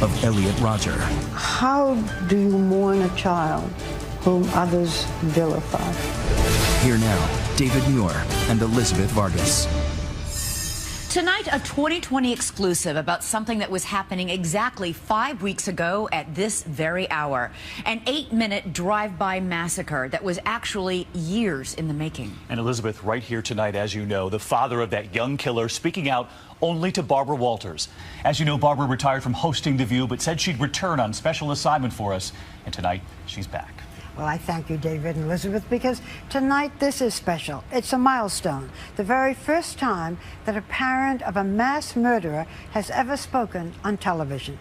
of Elliot Rodger. How do you mourn a child whom others vilify? Here now, David Muir and Elizabeth Vargas. Tonight, a 2020 exclusive about something that was happening exactly 5 weeks ago at this very hour. An 8-minute drive-by massacre that was actually years in the making. And Elizabeth, right here tonight, as you know, the father of that young killer speaking out only to Barbara Walters. As you know, Barbara retired from hosting The View, but said she'd return on special assignment for us. And tonight, she's back. Well, I thank you, David and Elizabeth, because tonight this is special. It's a milestone. The very first time that a parent of a mass murderer has ever spoken on television.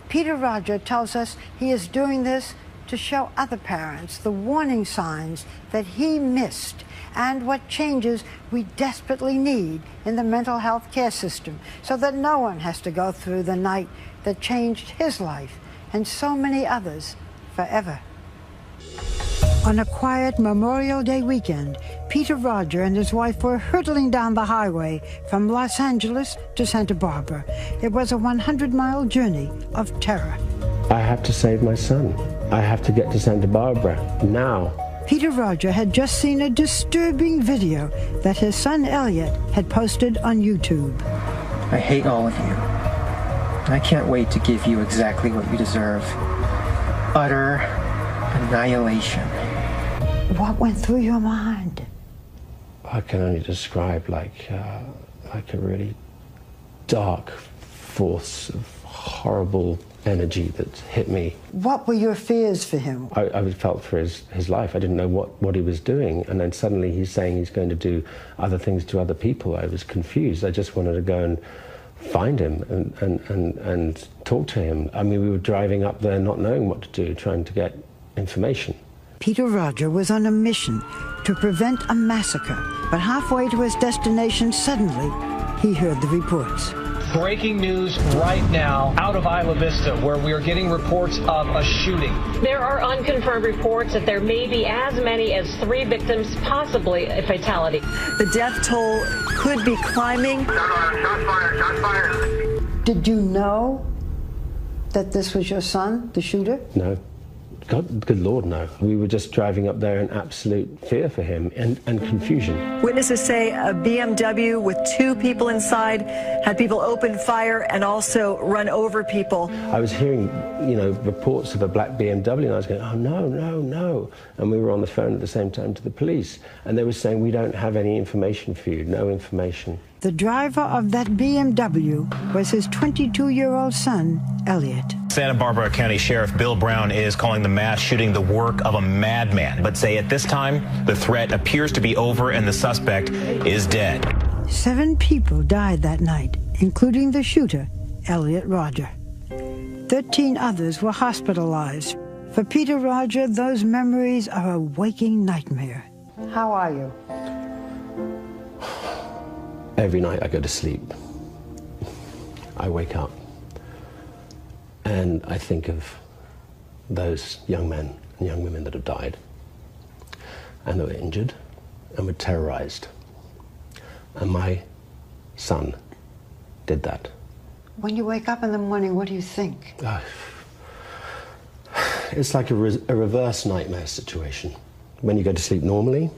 Peter Rodger tells us he is doing this to show other parents the warning signs that he missed and what changes we desperately need in the mental health care system so that no one has to go through the night that changed his life and so many others forever. On a quiet Memorial Day weekend, Peter Rodger and his wife were hurtling down the highway from Los Angeles to Santa Barbara. It was a 100-mile journey of terror. I have to save my son. I have to get to Santa Barbara now. Peter Rodger had just seen a disturbing video that his son Elliot had posted on YouTube. I hate all of you. I can't wait to give you exactly what you deserve. Utter annihilation. What went through your mind? I can only describe like a really dark force of horrible energy that hit me. What were your fears for him? I felt for his life. I didn't know what he was doing, and then suddenly he's saying he's going to do other things to other people. I was confused. I just wanted to go and find him and talk to him. I mean, we were driving up there not knowing what to do, trying to get information. Peter Rodger was on a mission to prevent a massacre, but halfway to his destination, suddenly he heard the reports. Breaking news right now out of Isla Vista, where we are getting reports of a shooting. There are unconfirmed reports that there may be as many as 3 victims, possibly a fatality. The death toll could be climbing. Shots fired, shots fired. Did you know that this was your son, the shooter? No. God, good Lord, no. We were just driving up there in absolute fear for him and confusion. Witnesses say a BMW with 2 people inside had people open fire and also run over people. I was hearing, reports of a black BMW, and I was going, oh, no, no, no. And we were on the phone at the same time to the police, and they were saying, we don't have any information for you, no information. The driver of that BMW was his 22-year-old son, Elliot. Santa Barbara County Sheriff Bill Brown is calling the mass shooting the work of a madman, but say at this time, the threat appears to be over and the suspect is dead. 7 people died that night, including the shooter, Elliot Rodger. 13 others were hospitalized. For Peter Rodger, those memories are a waking nightmare. How are you? Every night I go to sleep, I wake up, and I think of those young men and young women that have died, and that were injured, and were terrorized. And my son did that. When you wake up in the morning, what do you think? It's like a reverse nightmare situation. When you go to sleep normally,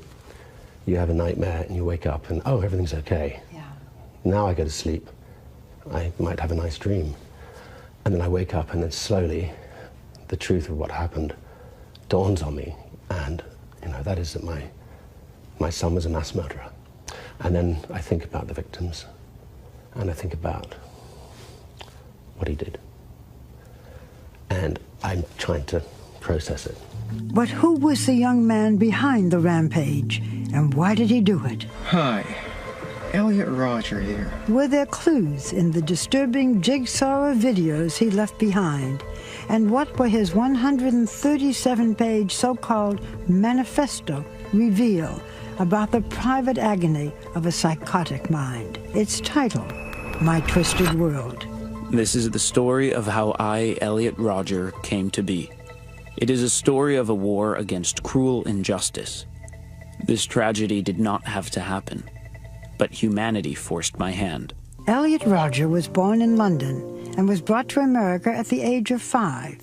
you have a nightmare and you wake up and, oh, everything's okay. Yeah. Now I go to sleep, I might have a nice dream. And then I wake up and then slowly the truth of what happened dawns on me. And, that is that my son was a mass murderer. And then I think about the victims and I think about what he did. And I'm trying to process it. But who was the young man behind the rampage, and why did he do it? Hi, Elliot Rodger here. Were there clues in the disturbing jigsaw of videos he left behind? And what were his 137-page so-called manifesto reveal about the private agony of a psychotic mind? Its title, My Twisted World. This is the story of how I, Elliot Rodger, came to be. It is a story of a war against cruel injustice. This tragedy did not have to happen, but humanity forced my hand. Elliot Rodger was born in London and was brought to America at the age of 5.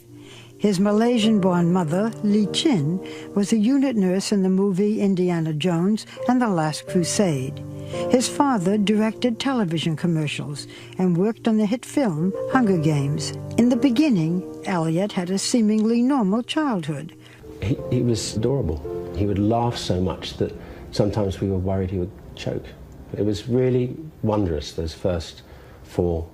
His Malaysian-born mother, Lee Chin, was a unit nurse in the movie Indiana Jones and the Last Crusade. His father directed television commercials and worked on the hit film Hunger Games. In the beginning, Elliot had a seemingly normal childhood. He was adorable. He would laugh so much that sometimes we were worried he would choke. It was really wondrous, those first 4-5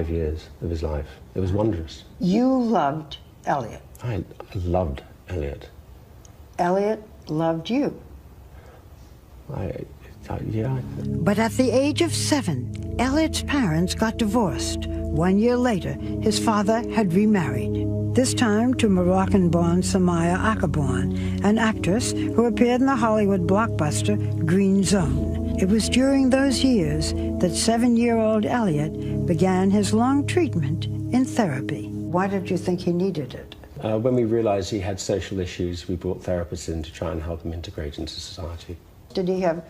years of his life. It was wondrous. You loved Elliot. I loved Elliot. Elliot loved you. Yeah. But at the age of 7, Elliot's parents got divorced. 1 year later, his father had remarried, this time to Moroccan-born Samaya Akabon, an actress who appeared in the Hollywood blockbuster Green Zone. It was during those years that 7-year-old Elliot began his long treatment in therapy. Why did you think he needed it? When we realized he had social issues, we brought therapists in to try and help him integrate into society. Did he have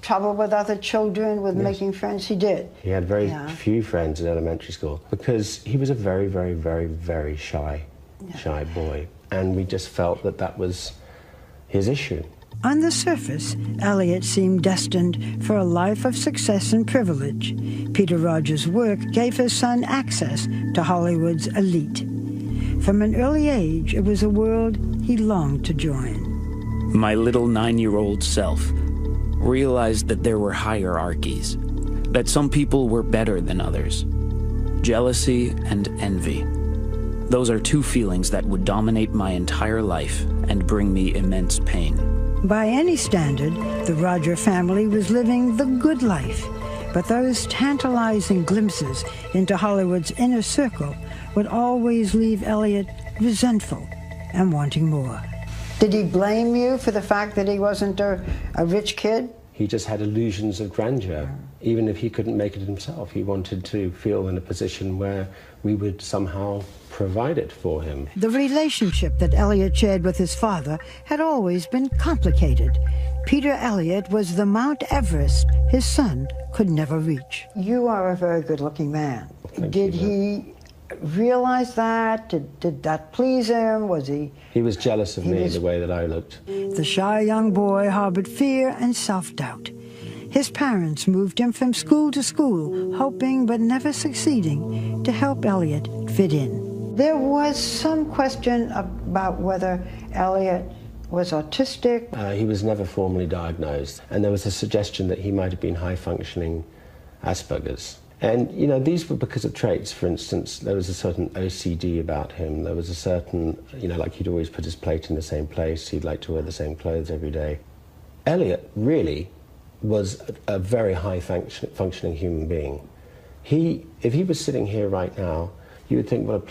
trouble with other children, with making friends? He did. He had very few friends in elementary school because he was a very, very, very, very shy boy. And we just felt that that was his issue. On the surface, Elliot seemed destined for a life of success and privilege. Peter Rodger's work gave his son access to Hollywood's elite. From an early age, it was a world he longed to join. My little 9-year-old self realized that there were hierarchies, that some people were better than others. Jealousy and envy. Those are two feelings that would dominate my entire life and bring me immense pain. By any standard, the Rodger family was living the good life, but those tantalizing glimpses into Hollywood's inner circle would always leave Elliot resentful and wanting more. Did he blame you for the fact that he wasn't a rich kid? He just had illusions of grandeur. Even if he couldn't make it himself, he wanted to feel in a position where we would somehow provide it for him. The relationship that Elliot shared with his father had always been complicated. Peter Elliot was the Mount Everest his son could never reach. You are a very good-looking man. Did he realize that? Did that please him? Was he... He was jealous of me, the way that I looked. The shy young boy harbored fear and self-doubt. His parents moved him from school to school, hoping but never succeeding to help Elliot fit in. There was some question about whether Elliot was autistic. He was never formally diagnosed, and there was a suggestion that he might have been high-functioning Asperger's. And, you know, these were because of traits. For instance, there was a certain OCD about him. There was a certain, you know, like he'd always put his plate in the same place. He'd like to wear the same clothes every day. Elliot really was a very high-functioning human being. If he was sitting here right now, you would think what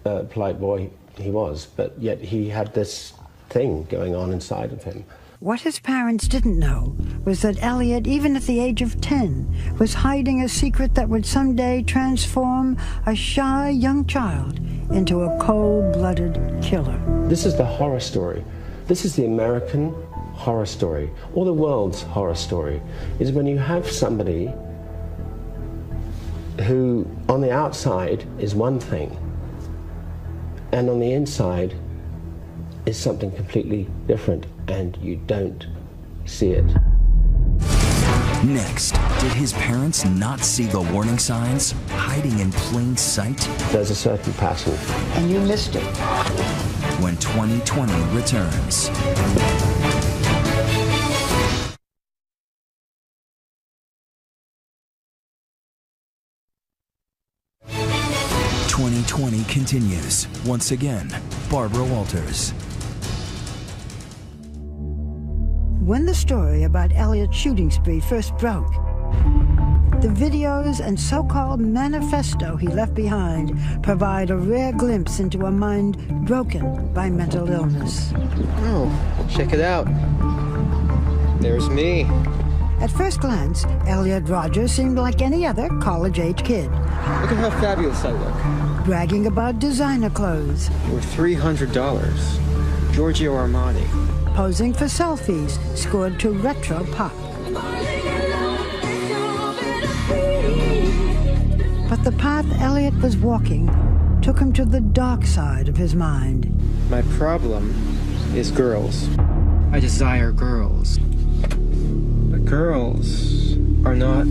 a polite boy he was, but yet he had this thing going on inside of him. What his parents didn't know was that Elliot, even at the age of 10, was hiding a secret that would someday transform a shy young child into a cold-blooded killer. This is the horror story. This is the American horror story, or the world's horror story, is when you have somebody who on the outside is one thing and on the inside is something completely different, and you don't see it. Next, did his parents not see the warning signs hiding in plain sight? There's a certain pattern. And you missed it. When 2020 returns. '20 continues. Once again, Barbara Walters. When the story about Elliot's shooting spree first broke, the videos and so-called manifesto he left behind provide a rare glimpse into a mind broken by mental illness. Oh, check it out. There's me. At first glance, Elliot Rodger seemed like any other college-age kid. Look at how fabulous I look. Bragging about designer clothes. Worth $300. Giorgio Armani. Posing for selfies scored to retro pop. But The path Elliot was walking took him to the dark side of his mind. My problem is girls. I desire girls. But girls are not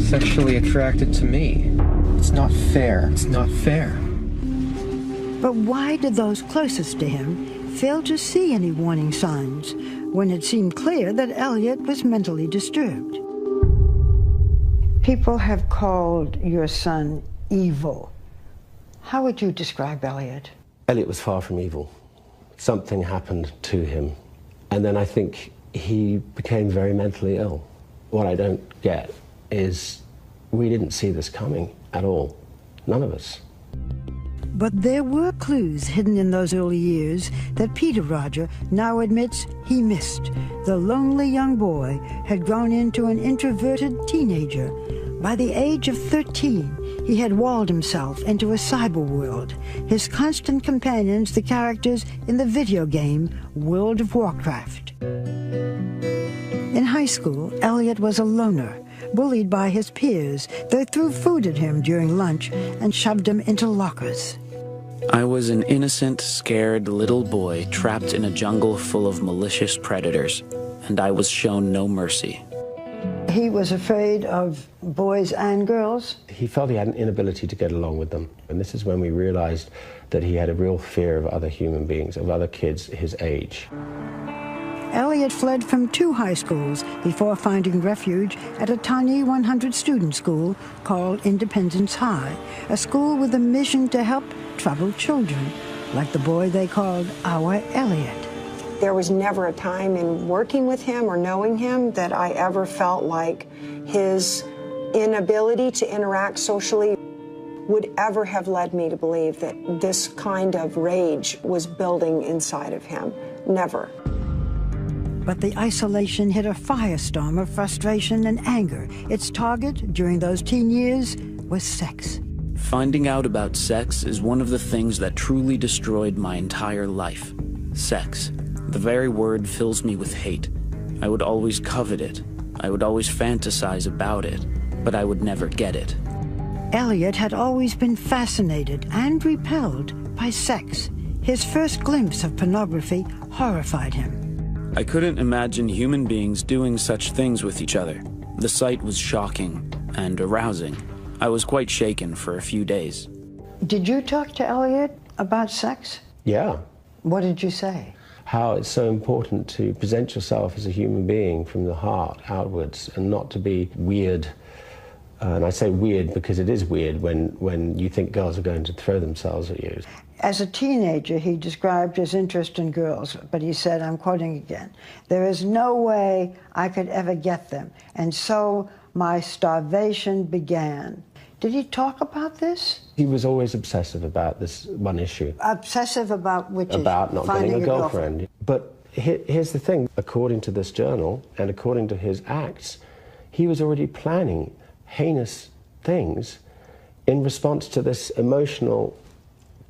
sexually attracted to me. It's not fair. It's not fair. But why did those closest to him fail to see any warning signs when it seemed clear that Elliot was mentally disturbed? People have called your son evil. How would you describe Elliot? Elliot was far from evil. Something happened to him, and then I think he became very mentally ill. What I don't get is we didn't see this coming at all. None of us. But there were clues hidden in those early years that Peter Rodger now admits he missed. The lonely young boy had grown into an introverted teenager. By the age of 13, he had walled himself into a cyber world. His constant companions, the characters in the video game World of Warcraft. In high school, Elliot was a loner, bullied by his peers. They threw food at him during lunch and shoved him into lockers. I was an innocent, scared little boy trapped in a jungle full of malicious predators, and I was shown no mercy. He was afraid of boys and girls. He felt he had an inability to get along with them. And this is when we realized that he had a real fear of other human beings, of other kids his age. Elliot fled from 2 high schools before finding refuge at a tiny 100-student school called Independence High, a school with a mission to help troubled children, like the boy they called our Elliot. There was never a time in working with him or knowing him that I ever felt like his inability to interact socially would ever have led me to believe that this kind of rage was building inside of him. Never. But the isolation hit a firestorm of frustration and anger. Its target during those teen years was sex. Finding out about sex is one of the things that truly destroyed my entire life. Sex. The very word fills me with hate. I would always covet it. I would always fantasize about it, but I would never get it. Elliot had always been fascinated and repelled by sex. His first glimpse of pornography horrified him. I couldn't imagine human beings doing such things with each other. The sight was shocking and arousing. I was quite shaken for a few days. Did you talk to Elliot about sex? Yeah. What did you say? How it's so important to present yourself as a human being from the heart outwards and not to be weird. And I say weird because it is weird when you think girls are going to throw themselves at you. As a teenager, he described his interest in girls, but he said, I'm quoting again, "There is no way I could ever get them, and so my starvation began." Did he talk about this? He was always obsessive about this one issue. Obsessive about which issue? About not getting a girlfriend. But here's the thing. According to this journal and according to his acts, he was already planning heinous things in response to this emotional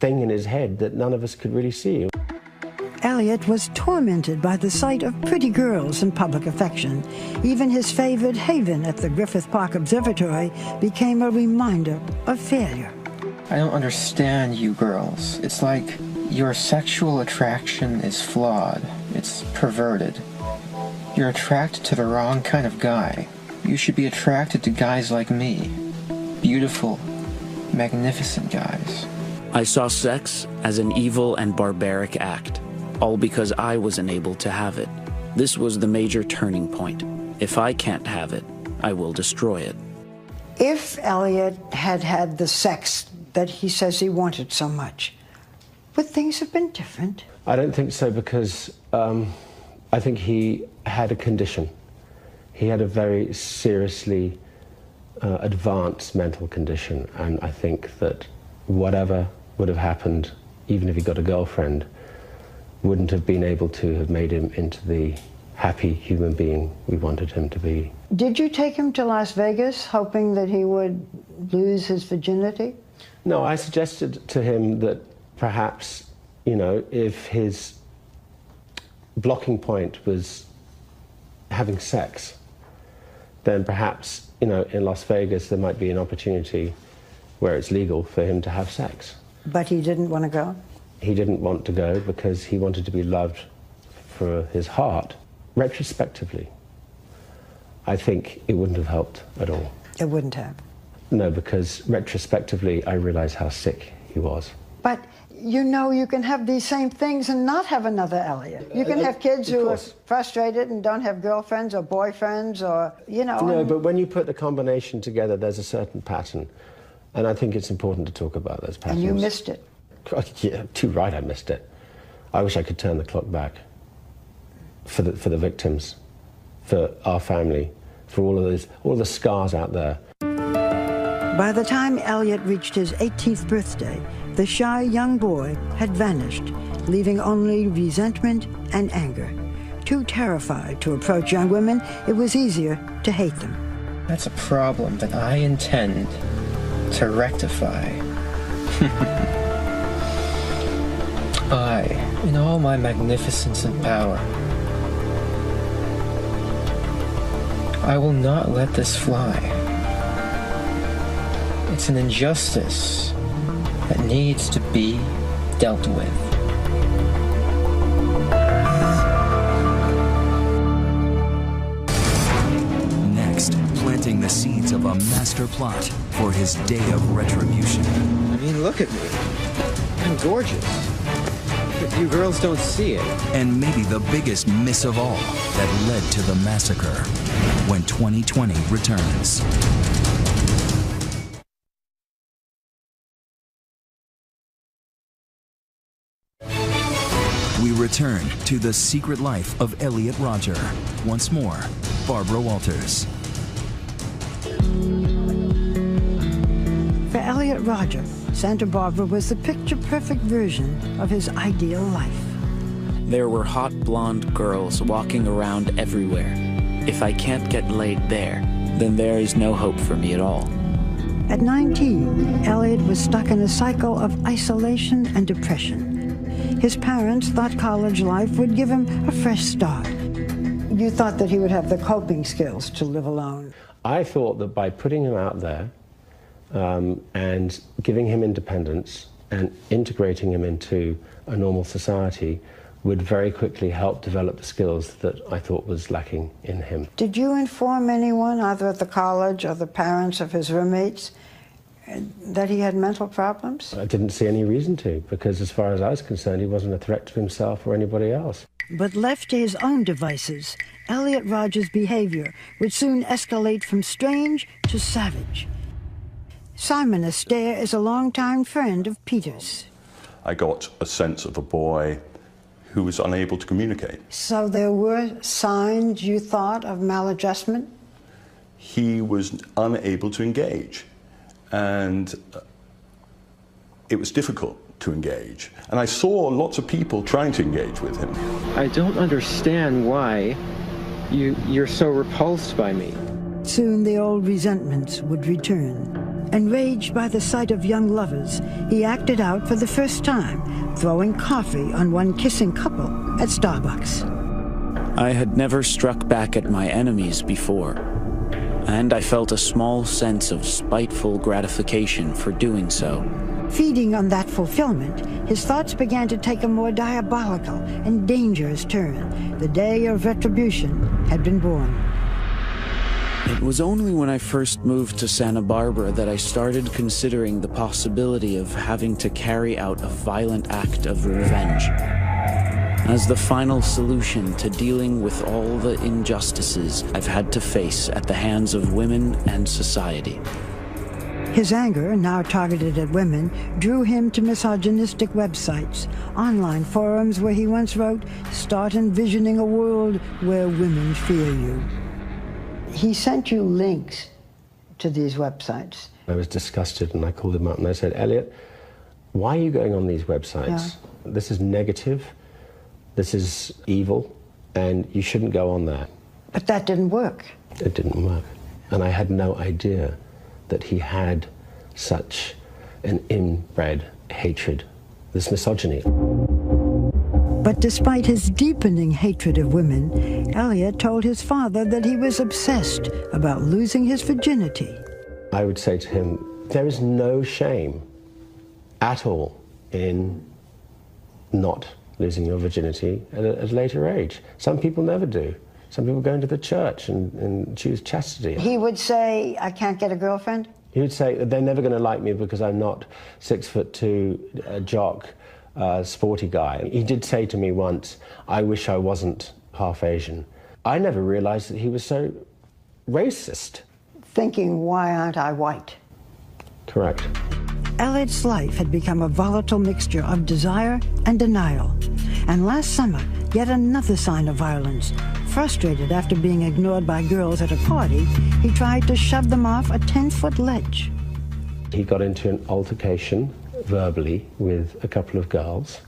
thing in his head that none of us could really see. Elliot was tormented by the sight of pretty girls and public affection. Even his favored haven at the Griffith Park Observatory became a reminder of failure. I don't understand you girls. It's like your sexual attraction is flawed. It's perverted. You're attracted to the wrong kind of guy. You should be attracted to guys like me. Beautiful, magnificent guys. I saw sex as an evil and barbaric act, all because I wasn't able to have it. This was the major turning point. If I can't have it, I will destroy it. If Elliot had had the sex that he says he wanted so much, would things have been different? I don't think so, because I think he had a condition. He had a very seriously advanced mental condition, and I think that whatever would have happened, even if he got a girlfriend, wouldn't have been able to have made him into the happy human being we wanted him to be. Did you take him to Las Vegas hoping that he would lose his virginity? No, I suggested to him that perhaps, you know, if his blocking point was having sex, then perhaps you know, in Las Vegas, there might be an opportunity where it's legal for him to have sex. But he didn't want to go? He didn't want to go because he wanted to be loved for his heart. Retrospectively, I think it wouldn't have helped at all. It wouldn't have? No, because retrospectively, I realized how sick he was. But you know, you can have these same things and not have another Elliot. You can have kids who are frustrated and don't have girlfriends or boyfriends or, you know. No, but when you put the combination together, there's a certain pattern. And I think it's important to talk about those patterns. And you missed it. Yeah, too right, I missed it. I wish I could turn the clock back for the victims, for our family, for all the scars out there. By the time Elliot reached his 18th birthday, the shy young boy had vanished, leaving only resentment and anger. Too terrified to approach young women, it was easier to hate them. That's a problem that I intend to rectify. I, in all my magnificence and power, I will not let this fly. It's an injustice that needs to be dealt with. Next, planting the seeds of a master plot for his day of retribution. I mean, look at me. I'm gorgeous. But you girls don't see it. And maybe the biggest miss of all that led to the massacre, when 2020 returns. We return to the secret life of Elliot Rodger. Once more, Barbara Walters. For Elliot Rodger, Santa Barbara was the picture-perfect version of his ideal life. There were hot blonde girls walking around everywhere. If I can't get laid there, then there is no hope for me at all. At 19, Elliot was stuck in a cycle of isolation and depression. His parents thought college life would give him a fresh start. You thought that he would have the coping skills to live alone. I thought that by putting him out there and giving him independence and integrating him into a normal society would very quickly help develop the skills that I thought was lacking in him. Did you inform anyone, either at the college or the parents of his roommates, that he had mental problems? I didn't see any reason to, because as far as I was concerned, he wasn't a threat to himself or anybody else. But left to his own devices, Elliot Rodger's behavior would soon escalate from strange to savage. Simon Astaire is a longtime friend of Peter's. I got a sense of a boy who was unable to communicate. So there were signs, you thought, of maladjustment? He was unable to engage, and it was difficult to engage. And I saw lots of people trying to engage with him. I don't understand why you're so repulsed by me. Soon the old resentments would return. Enraged by the sight of young lovers, he acted out for the first time, throwing coffee on one kissing couple at Starbucks. I had never struck back at my enemies before, and I felt a small sense of spiteful gratification for doing so. Feeding on that fulfillment, his thoughts began to take a more diabolical and dangerous turn. The day of retribution had been born. It was only when I first moved to Santa Barbara that I started considering the possibility of having to carry out a violent act of revenge as the final solution to dealing with all the injustices I've had to face at the hands of women and society. His anger, now targeted at women, drew him to misogynistic websites, online forums where he once wrote, "Start envisioning a world where women fear you." He sent you links to these websites. I was disgusted and I called him up and I said, "Elliot, why are you going on these websites? Yeah. This is negative, this is evil, and you shouldn't go on there." But that didn't work. It didn't work. And I had no idea that he had such an inbred hatred, this misogyny. But despite his deepening hatred of women, Elliot told his father that he was obsessed about losing his virginity. I would say to him, there is no shame at all in not losing your virginity at a later age. Some people never do. Some people go into the church and choose chastity. He would say, I can't get a girlfriend? He would say, they're never going to like me because I'm not 6'2", a jock, sporty guy. He did say to me once, I wish I wasn't half Asian. I never realized that he was so racist. Thinking, why aren't I white? Correct. Elliot's life had become a volatile mixture of desire and denial. And last summer, yet another sign of violence. Frustrated after being ignored by girls at a party, he tried to shove them off a 10-foot ledge. He got into an altercation verbally with a couple of girls,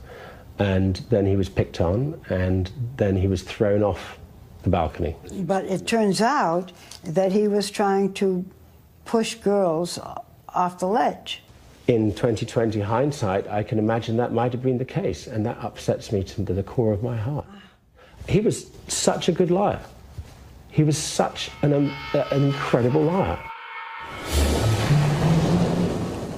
and then he was picked on, and then he was thrown off the balcony. But it turns out that he was trying to push girls off the ledge. In 2020 hindsight, I can imagine that might have been the case, and that upsets me to the core of my heart. He was such a good liar. He was such an incredible liar.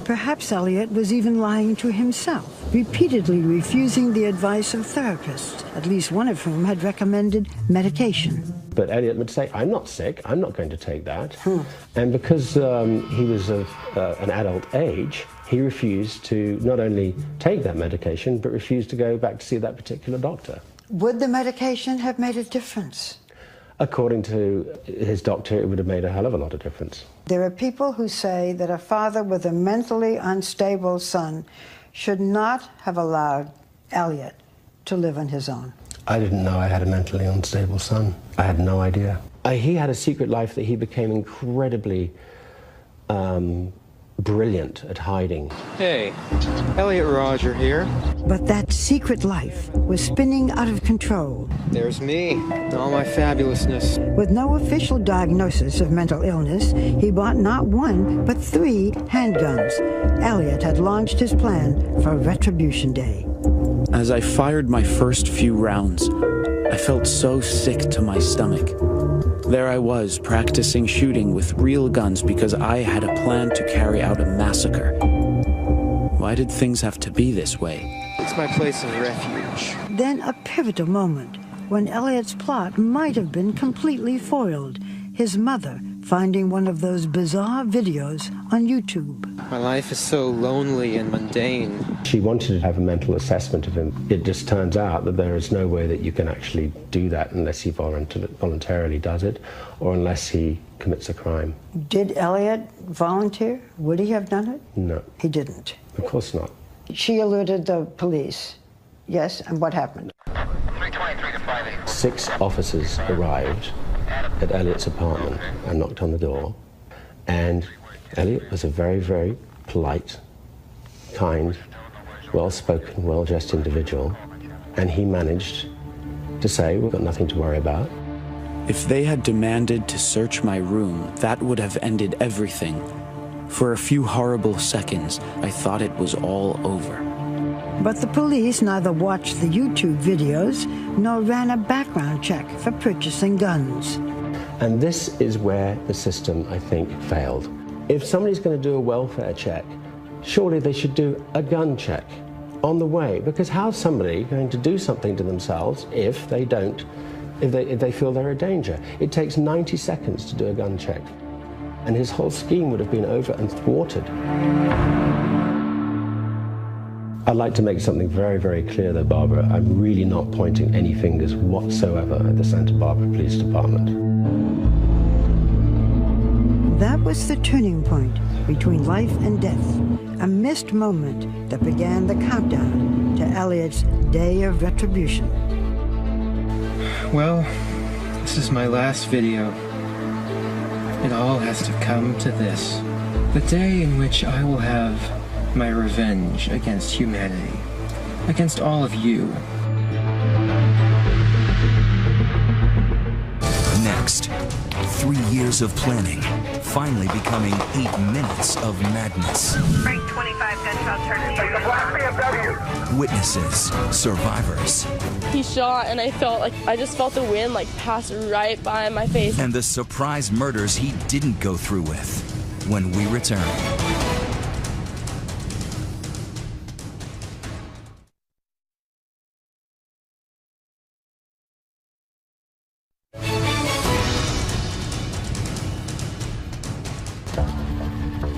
Perhaps Elliot was even lying to himself, repeatedly refusing the advice of therapists, at least one of whom had recommended medication. But Elliot would say, I'm not sick, I'm not going to take that. And because he was of an adult age, he refused to not only take that medication, but refused to go back to see that particular doctor. Would the medication have made a difference? According to his doctor, it would have made a hell of a lot of difference. There are people who say that a father with a mentally unstable son should not have allowed Elliot to live on his own. I didn't know I had a mentally unstable son. I had no idea. He had a secret life that he became incredibly brilliant at hiding. Hey, Elliot Rodger here. But that secret life was spinning out of control. There's me, all my fabulousness. With no official diagnosis of mental illness, he bought not one, but 3 handguns. Elliot had launched his plan for Retribution Day. As I fired my first few rounds, I felt so sick to my stomach. There I was, practicing shooting with real guns because I had a plan to carry out a massacre. Why did things have to be this way? It's my place of refuge. Then a pivotal moment when Elliot's plot might have been completely foiled. His mother finding one of those bizarre videos on YouTube. My life is so lonely and mundane. She wanted to have a mental assessment of him. It just turns out that there is no way that you can actually do that unless he voluntarily does it or unless he commits a crime. Did Elliot volunteer? Would he have done it? No. He didn't. Of course not. She alerted the police. Yes, and what happened? 323 to 58. 6 officers arrived at Elliot's apartment and knocked on the door. And Elliot was a very, very polite, kind, well-spoken, well-dressed individual. And he managed to say, we've got nothing to worry about. If they had demanded to search my room, that would have ended everything. For a few horrible seconds, I thought it was all over. But the police neither watched the YouTube videos nor ran a background check for purchasing guns. And this is where the system, I think, failed. If somebody's going to do a welfare check, surely they should do a gun check on the way, because how's somebody going to do something to themselves if they feel they're a danger? It takes 90 seconds to do a gun check, and his whole scheme would have been over and thwarted. I'd like to make something very, very clear though, Barbara. I'm really not pointing any fingers whatsoever at the Santa Barbara Police Department. That was the turning point between life and death, a missed moment that began the countdown to Elliot's day of retribution. Well, this is my last video. It all has to come to this. The day in which I will have my revenge against humanity, against all of you. Next, 3 years of planning, finally becoming 8 minutes of madness. Break 25 gunshot turn. It's a black BMW. Witnesses, survivors, He shot, and I just felt the wind like pass right by my face. And the surprise murders he didn't go through with. When we return.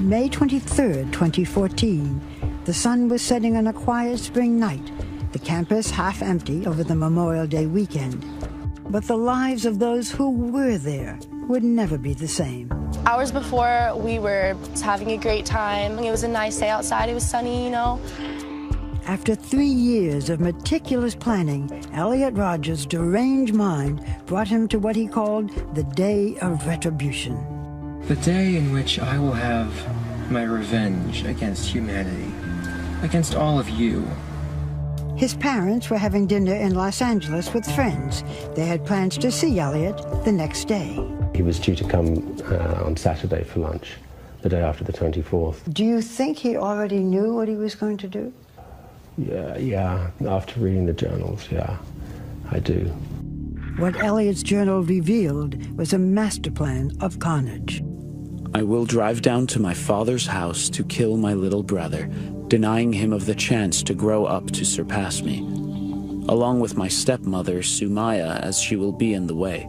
May 23rd, 2014. The sun was setting on a quiet spring night, the campus half empty over the Memorial Day weekend. But the lives of those who were there would never be the same. Hours before, we were having a great time. It was a nice day outside. It was sunny, you know. After 3 years of meticulous planning, Elliot Rodger's deranged mind brought him to what he called the day of retribution. The day in which I will have my revenge against humanity, against all of you. His parents were having dinner in Los Angeles with friends. They had plans to see Elliot the next day. He was due to come on Saturday for lunch, the day after the 24th. Do you think he already knew what he was going to do? Yeah, after reading the journals, yeah, I do. What Elliot's journal revealed was a master plan of carnage. I will drive down to my father's house to kill my little brother, denying him of the chance to grow up to surpass me, along with my stepmother, Sumaya, as she will be in the way.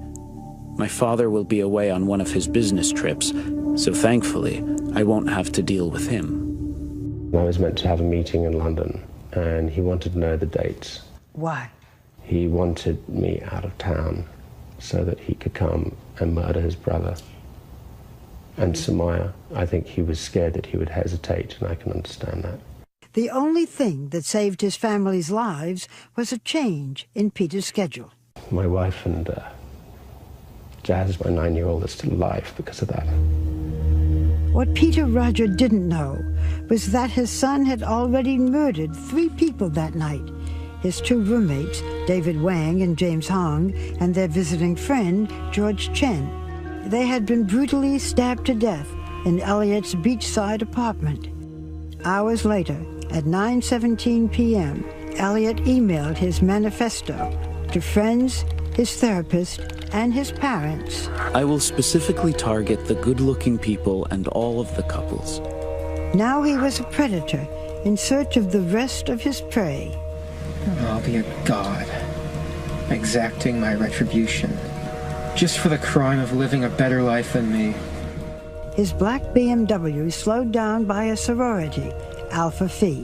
My father will be away on one of his business trips, so thankfully, I won't have to deal with him. I was meant to have a meeting in London, and he wanted to know the dates. Why? He wanted me out of town so that he could come and murder his brother. And Sumaya, I think he was scared that he would hesitate, and I can understand that. The only thing that saved his family's lives was a change in Peter's schedule. My wife and Jazz, my 9-year-old, is still alive because of that. What Peter Rodger didn't know was that his son had already murdered 3 people that night. His 2 roommates, David Wang and James Hong, and their visiting friend, George Chen. They had been brutally stabbed to death in Elliot's beachside apartment. Hours later, at 9:17 p.m., Elliot emailed his manifesto to friends, his therapist, and his parents. I will specifically target the good-looking people and all of the couples. Now he was a predator in search of the rest of his prey. I'll be a god, exacting my retribution, just for the crime of living a better life than me. His black BMW slowed down by a sorority, Alpha Phi.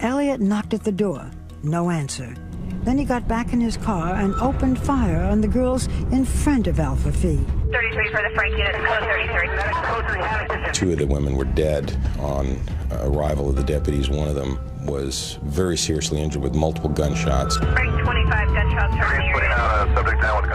Elliot knocked at the door. No answer. Then he got back in his car and opened fire on the girls in front of Alpha Phi. 33 for the Frank unit, code 33. 2 of the women were dead on arrival of the deputies. One of them was very seriously injured with multiple gunshots. Frank 25 gunshots from the area.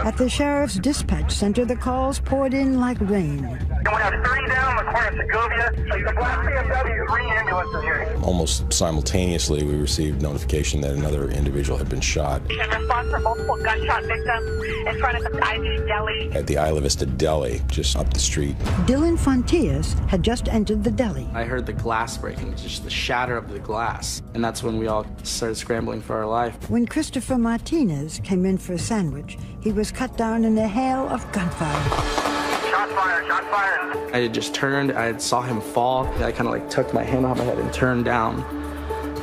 At the sheriff's dispatch center, the calls poured in like rain. And we have 30 down on the corner of Segovia. The black BMW, 3 ambulances here. Almost simultaneously, we received notification that another individual had been shot. In response for multiple gunshot victims in front of the Ivy Deli. At the Isla Vista Deli, just up the street. Dylan Fontius had just entered the deli. I heard the glass breaking, just the shatter of the glass. And that's when we all started scrambling for our life. When Christopher Martinez came in for a sandwich, he was cut down in a hail of gunfire. Shots fired, shots fired. I had just turned, I saw him fall. I kind of like took my hand off my head and turned down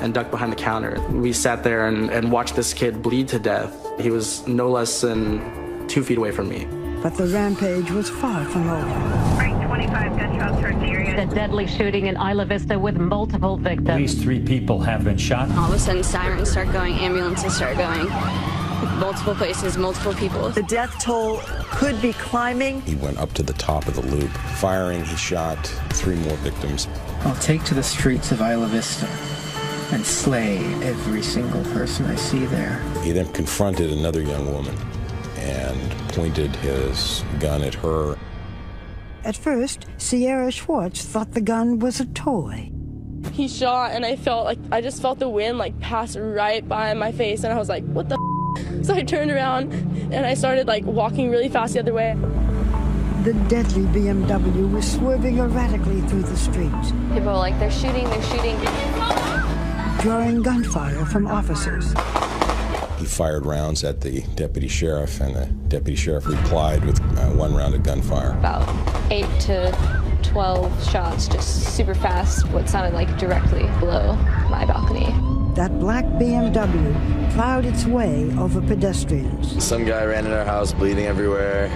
and ducked behind the counter. We sat there and watched this kid bleed to death. He was no less than 2 feet away from me. But the rampage was far from over. Frank 25 gunshots from the area. A deadly shooting in Isla Vista with multiple victims. At least 3 people have been shot. All of a sudden, sirens start going, ambulances start going. Multiple places, multiple people. The death toll could be climbing. He went up to the top of the loop. Firing, he shot 3 more victims. I'll take to the streets of Isla Vista and slay every single person I see there. He then confronted another young woman and pointed his gun at her. At first, Sierra Schwartz thought the gun was a toy. He shot, and I just felt the wind like pass right by my face, and I was like, what the f? So I turned around and I started like walking really fast the other way. The deadly BMW was swerving erratically through the streets. People were like, they're shooting, they're shooting. Drawing gunfire from officers. He fired rounds at the deputy sheriff, and the deputy sheriff replied with 1 round of gunfire. About 8 to 12 shots, just super fast, what sounded like directly below my balcony. That black BMW plowed its way over pedestrians. Some guy ran in our house bleeding everywhere.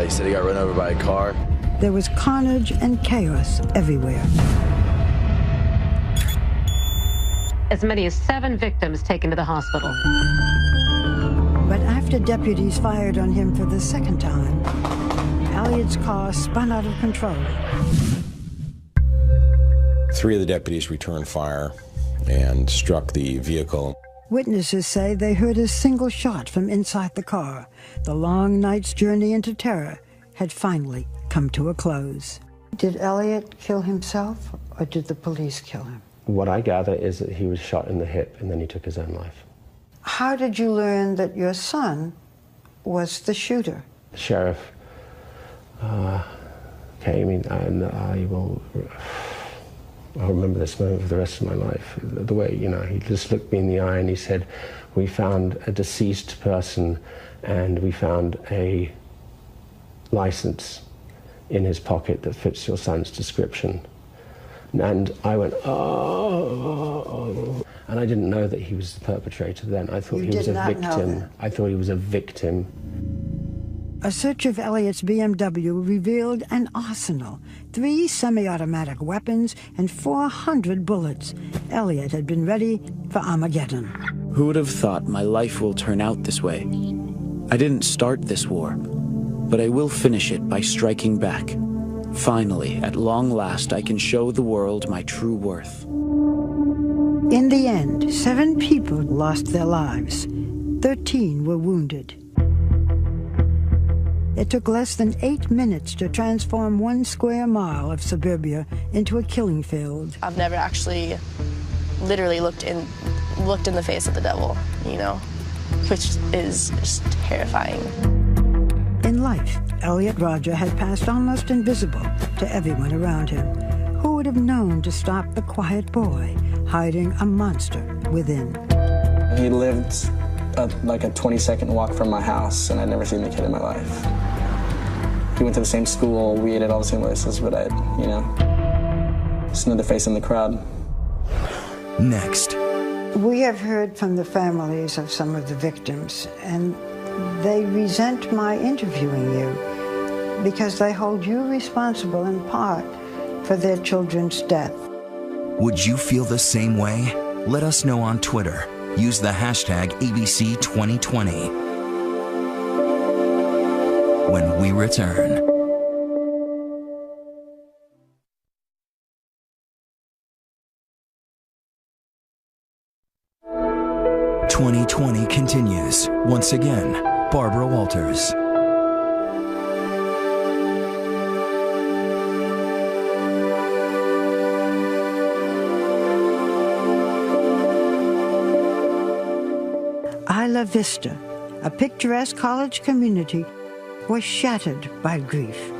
He said he got run over by a car. There was carnage and chaos everywhere. As many as 7 victims taken to the hospital. But after deputies fired on him for the second time, Elliot's car spun out of control. 3 of the deputies returned fire and struck the vehicle. Witnesses say they heard a single shot from inside the car. The long night's journey into terror had finally come to a close. Did Elliot kill himself, or did the police kill him? What I gather is that he was shot in the hip and then he took his own life. How did you learn that your son was the shooter? The sheriff came in, and I'll remember this moment for the rest of my life. The way, he just looked me in the eye and he said, "We found a deceased person and we found a license in his pocket that fits your son's description." And I went, oh. And I didn't know that he was the perpetrator then. I thought he was a victim. I thought he was a victim. A search of Elliot's BMW revealed an arsenal, 3 semi-automatic weapons and 400 bullets. Elliot had been ready for Armageddon. Who would have thought my life will turn out this way? I didn't start this war, but I will finish it by striking back. Finally, at long last, I can show the world my true worth. In the end, 7 people lost their lives. 13 were wounded. It took less than 8 minutes to transform 1 square mile of suburbia into a killing field. I've never actually literally looked in the face of the devil, which is just terrifying. In life, Elliot Rodger had passed almost invisible to everyone around him. Who would have known to stop the quiet boy hiding a monster within? He lived like a 20-second walk from my house, and I'd never seen the kid in my life. We went to the same school, we ate at all the same places, but just another face in the crowd. Next. We have heard from the families of some of the victims, and they resent my interviewing you because they hold you responsible in part for their children's death. Would you feel the same way? Let us know on Twitter. Use the hashtag ABC2020. When we return. "2020 continues. Once again, Barbara Walters. Isla Vista, a picturesque college community, was shattered by grief.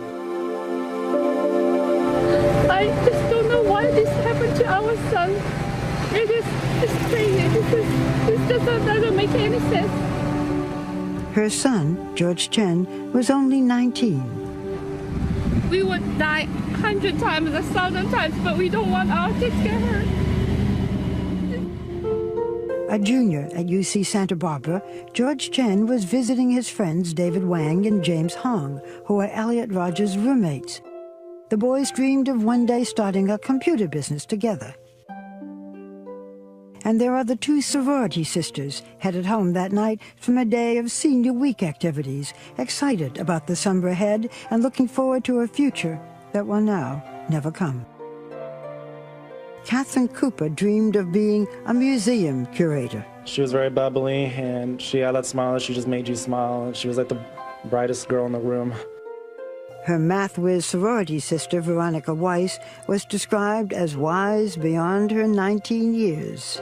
I just don't know why this happened to our son. It's crazy. This just doesn't make any sense. Her son, George Chen, was only 19. We would die 100 times, 1,000 times, but we don't want our kids to get hurt. A junior at UC Santa Barbara, George Chen was visiting his friends David Wang and James Hong, who were Elliot Rodger's roommates. The boys dreamed of one day starting a computer business together. And there are the 2 sorority sisters headed home that night from a day of senior week activities, excited about the summer ahead and looking forward to a future that will now never come. Catherine Cooper dreamed of being a museum curator. She was very bubbly, and she had that smile that she just made you smile. She was like the brightest girl in the room. Her math whiz sorority sister, Veronica Weiss, was described as wise beyond her 19 years.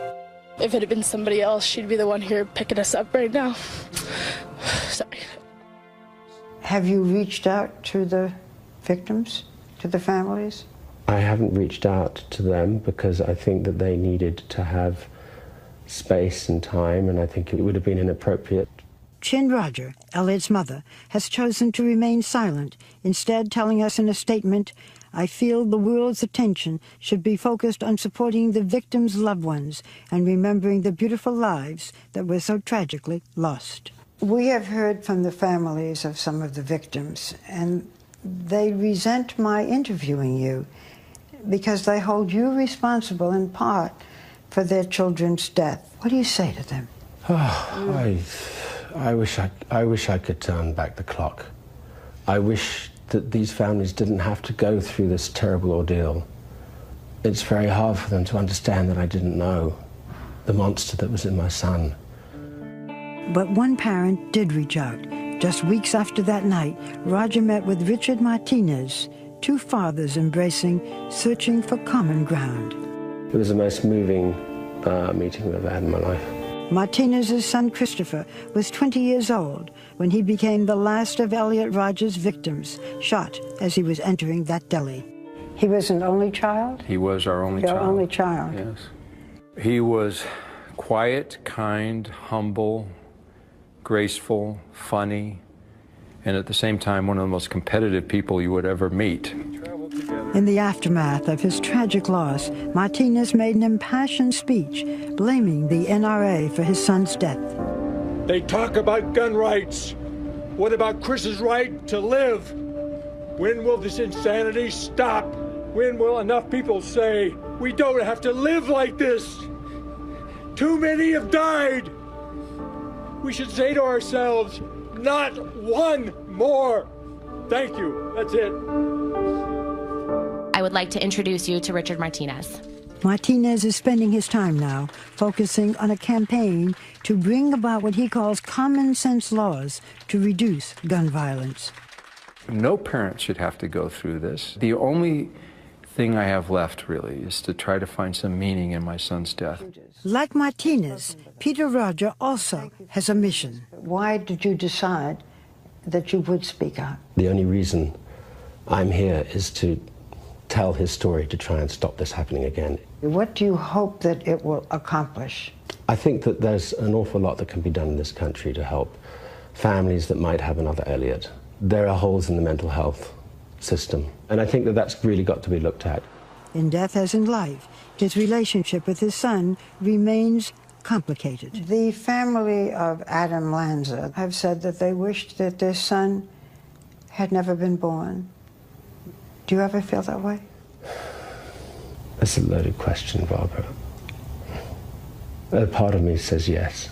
If it had been somebody else, she'd be the one here picking us up right now. Sorry. Have you reached out to the victims, to the families? I haven't reached out to them because I think that they needed to have space and time, and I think it would have been inappropriate. Chin Rodger, Elliot's mother, has chosen to remain silent, instead telling us in a statement, "I feel the world's attention should be focused on supporting the victims' loved ones and remembering the beautiful lives that were so tragically lost." We have heard from the families of some of the victims, and they resent my interviewing you because they hold you responsible in part for their children's death. What do you say to them? I wish I could turn back the clock. I wish that these families didn't have to go through this terrible ordeal. It's very hard for them to understand that I didn't know the monster that was in my son. But one parent did reach out. Just weeks after that night, Rodger met with Richard Martinez, two fathers embracing, searching for common ground. It was the most moving meeting I've ever had in my life. Martinez's son Christopher was 20 years old when he became the last of Elliot Rodger's victims, shot as he was entering that deli. He was an only child? He was our only child. Your only child. Yes. He was quiet, kind, humble, graceful, funny, and at the same time one of the most competitive people you would ever meet. In the aftermath of his tragic loss, Martinez made an impassioned speech blaming the NRA for his son's death. They talk about gun rights. What about Chris's right to live? When will this insanity stop? When will enough people say, we don't have to live like this? Too many have died. We should say to ourselves, not one more. Thank you. That's it. I would like to introduce you to Richard Martinez. Martinez is spending his time now focusing on a campaign to bring about what he calls common sense laws to reduce gun violence. No parent should have to go through this. The only thing I have left, really, is to try to find some meaning in my son's death. Like Martinez, Peter Rodger also has a mission. Why did you decide that you would speak out? The only reason I'm here is to tell his story, to try and stop this happening again. What do you hope that it will accomplish? I think that there's an awful lot that can be done in this country to help families that might have another Elliot. There are holes in the mental health system, and I think that that's really got to be looked at. In death as in life, his relationship with his son remains complicated. The family of Adam Lanza have said that they wished that their son had never been born. Do you ever feel that way? That's a loaded question, Barbara. A part of me says yes.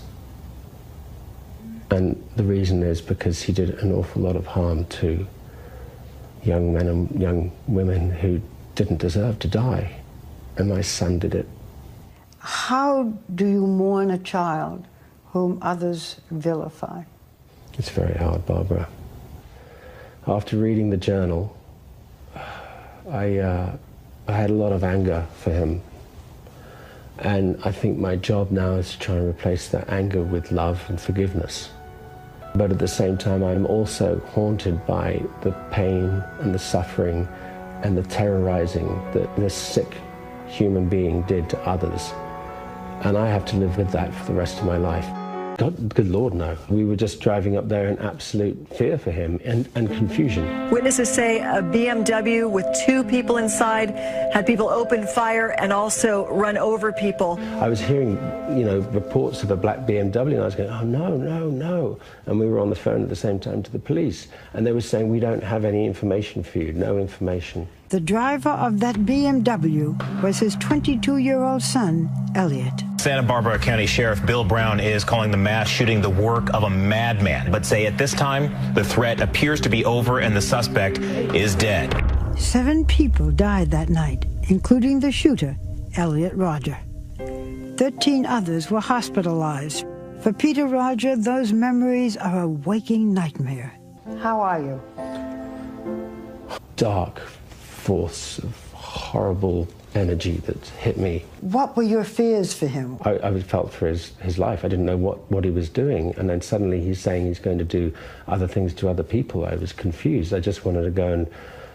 And the reason is because he did an awful lot of harm to young men and young women who didn't deserve to die. And my son did it. How do you mourn a child whom others vilify? It's very hard, Barbara. After reading the journal, I had a lot of anger for him. And I think my job now is to try and replace that anger with love and forgiveness. But at the same time, I'm also haunted by the pain and the suffering and the terrorizing that this sick human being did to others. And I have to live with that for the rest of my life. God, good Lord, no. We were just driving up there in absolute fear for him and confusion. Witnesses say a BMW with two people inside had people open fire and also run over people. I was hearing, reports of a black BMW, and I was going, oh, no, no, no. And we were on the phone at the same time to the police, and they were saying, we don't have any information for you, no information. The driver of that BMW was his 22-year-old son, Elliot. Santa Barbara County Sheriff Bill Brown is calling the mass shooting the work of a madman, but say at this time the threat appears to be over and the suspect is dead. 7 people died that night, including the shooter, Elliot Rodger. 13 others were hospitalized. For Peter Rodger, those memories are a waking nightmare. How are you? Dark force of horrible energy that hit me. What were your fears for him? I felt for his life. I didn't know what he was doing, and then suddenly he's saying he's going to do other things to other people. I was confused. I just wanted to go and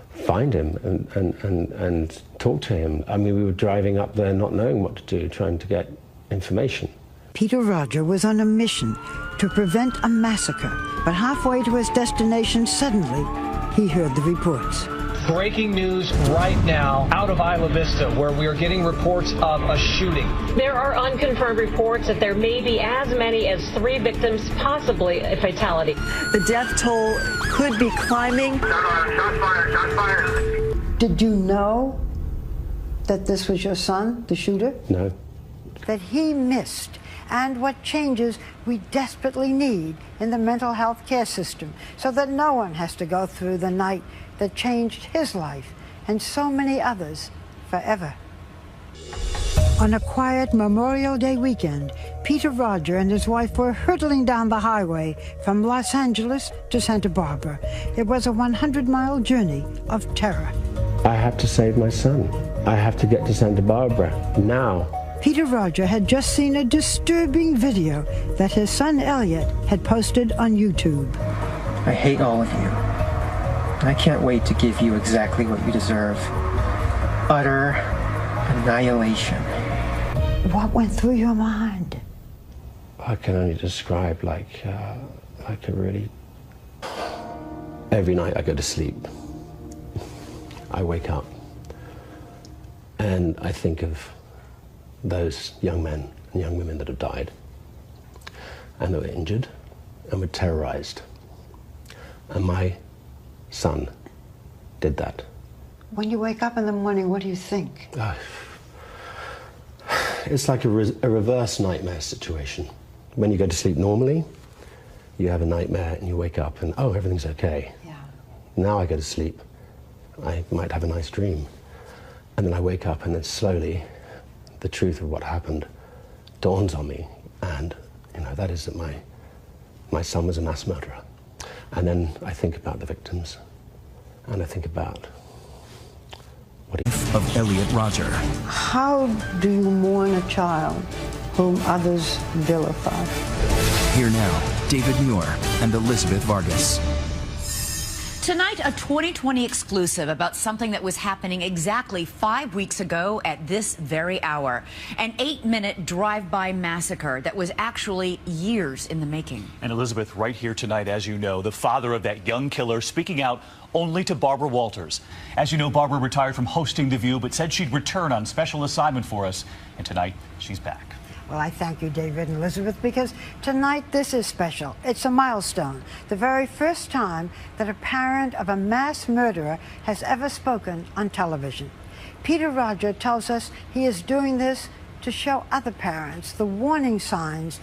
find him and talk to him. I mean, we were driving up there not knowing what to do, trying to get information. Peter Rodger was on a mission to prevent a massacre, but halfway to his destination, suddenly, he heard the reports. Breaking news right now out of Isla Vista, where we are getting reports of a shooting. There are unconfirmed reports that there may be as many as 3 victims, possibly a fatality. The death toll could be climbing. Shots fired. Did you know that this was your son, the shooter? No. That he missed, and what changes we desperately need in the mental health care system so that no one has to go through the night that changed his life and so many others forever. On a quiet Memorial Day weekend, Peter Rodger and his wife were hurtling down the highway from Los Angeles to Santa Barbara. It was a 100-mile journey of terror. I have to save my son. I have to get to Santa Barbara now. Peter Rodger had just seen a disturbing video that his son Elliot had posted on YouTube. I hate all of you. I can't wait to give you exactly what you deserve. Utter annihilation. What went through your mind? I can only describe like a really... Every night I go to sleep, I wake up and I think of those young men and young women that have died and that were injured and were terrorized. And my son did that. When you wake up in the morning, what do you think? It's like a reverse nightmare situation. When you go to sleep normally, you have a nightmare and you wake up and, oh, everything's okay. Yeah. Now I go to sleep, I might have a nice dream. And then I wake up and then slowly the truth of what happened dawns on me. And, you know, that is that my son was a mass murderer. And then I think about the victims, and I think about what of Elliot Rodger. How do you mourn a child whom others vilify? Here now, David Muir and Elizabeth Vargas. Tonight, a 2020 exclusive about something that was happening exactly 5 weeks ago at this very hour. An 8-minute drive-by massacre that was actually years in the making. And Elizabeth, right here tonight, as you know, the father of that young killer speaking out only to Barbara Walters. As you know, Barbara retired from hosting The View, but said she'd return on special assignment for us. And tonight, she's back. Well, I thank you, David and Elizabeth, because tonight this is special. It's a milestone. The very first time that a parent of a mass murderer has ever spoken on television. Peter Rodger tells us he is doing this to show other parents the warning signs